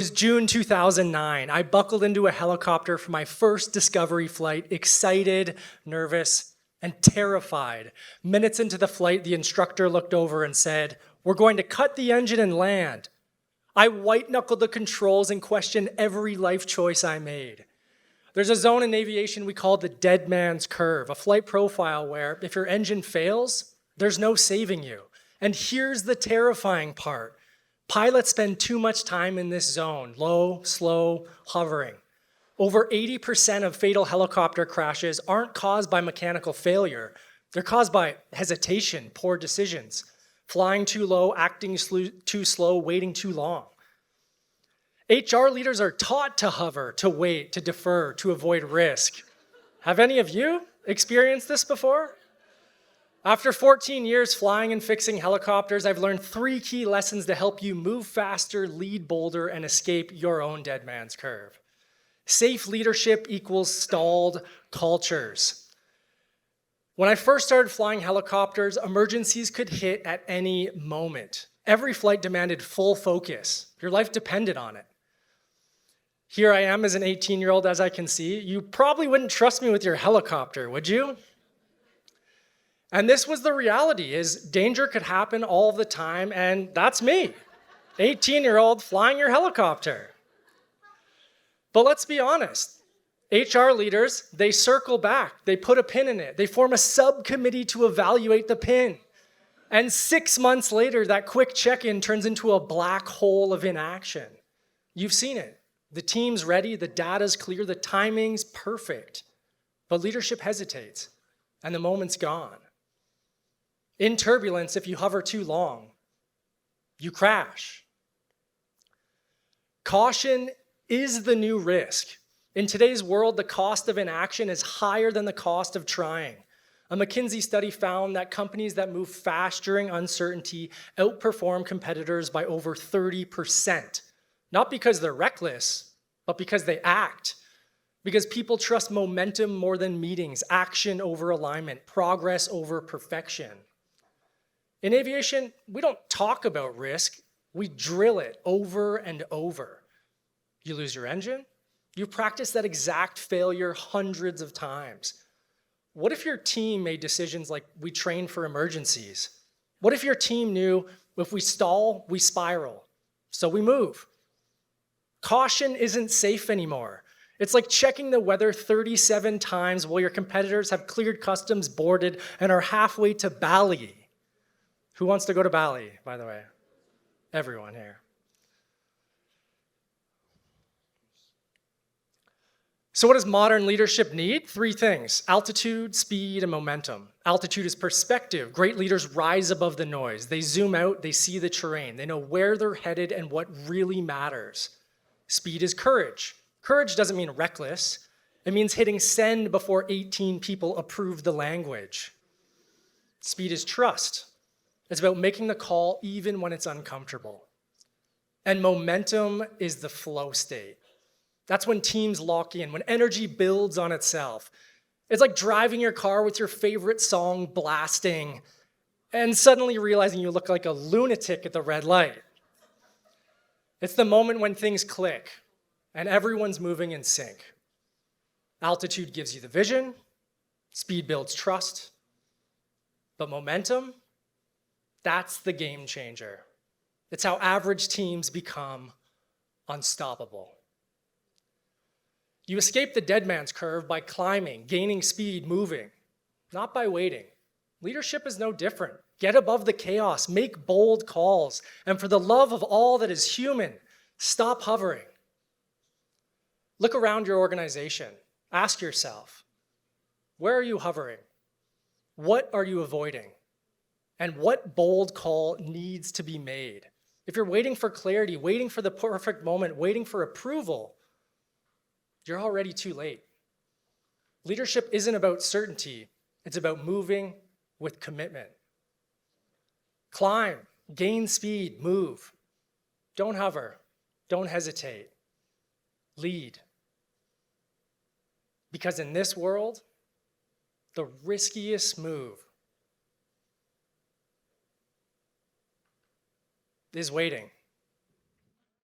It was June 2009. I buckled into a helicopter for my first discovery flight, excited, nervous, and terrified. Minutes into the flight, the instructor looked over and said, "We're going to cut the engine and land." I white-knuckled the controls and questioned every life choice I made. There's a zone in aviation we call the dead man's curve, a flight profile where if your engine fails, there's no saving you. And here's the terrifying part. Pilots spend too much time in this zone, low, slow, hovering. Over 80% of fatal helicopter crashes aren't caused by mechanical failure. They're caused by hesitation, poor decisions, flying too low, acting too slow, waiting too long. HR leaders are taught to hover, to wait, to defer, to avoid risk. Have any of you experienced this before? After 14 years flying and fixing helicopters, I've learned 3 key lessons to help you move faster, lead bolder, and escape your own dead man's curve. Safe leadership equals stalled cultures. When I first started flying helicopters, emergencies could hit at any moment. Every flight demanded full focus. Your life depended on it. Here I am as an 18-year-old, as I can see. You probably wouldn't trust me with your helicopter, would you? And this was the reality, is danger could happen all the time, and that's me, 18-year-old flying your helicopter. But let's be honest, HR leaders, they circle back, they put a pin in it, they form a subcommittee to evaluate the pin. And 6 months later, that quick check-in turns into a black hole of inaction. You've seen it. The team's ready, the data's clear, the timing's perfect. But leadership hesitates, and the moment's gone. In turbulence, if you hover too long, you crash. Caution is the new risk. In today's world, the cost of inaction is higher than the cost of trying. A McKinsey study found that companies that move fast during uncertainty outperform competitors by over 30%. Not because they're reckless, but because they act. Because people trust momentum more than meetings, action over alignment, progress over perfection. In aviation, we don't talk about risk, we drill it over and over. You lose your engine, you practice that exact failure hundreds of times. What if your team made decisions like we train for emergencies? What if your team knew if we stall, we spiral, so we move? Caution isn't safe anymore. It's like checking the weather 37 times while your competitors have cleared customs, boarded, and are halfway to Bali. Who wants to go to Bali, by the way? Everyone here. So what does modern leadership need? 3 things: altitude, speed, and momentum. Altitude is perspective. Great leaders rise above the noise. They zoom out, they see the terrain. They know where they're headed and what really matters. Speed is courage. Courage doesn't mean reckless. It means hitting send before 18 people approve the language. Speed is trust. It's about making the call even when it's uncomfortable. And momentum is the flow state. That's when teams lock in, when energy builds on itself. It's like driving your car with your favorite song blasting and suddenly realizing you look like a lunatic at the red light. It's the moment when things click and everyone's moving in sync. Altitude gives you the vision, speed builds trust, but momentum, that's the game changer. It's how average teams become unstoppable. You escape the dead man's curve by climbing, gaining speed, moving, not by waiting. Leadership is no different. Get above the chaos, make bold calls, and for the love of all that is human, stop hovering. Look around your organization. Ask yourself, where are you hovering? What are you avoiding? And what bold call needs to be made? If you're waiting for clarity, waiting for the perfect moment, waiting for approval, you're already too late. Leadership isn't about certainty, it's about moving with commitment. Climb, gain speed, move. Don't hover, don't hesitate. Lead. Because in this world, the riskiest move is waiting.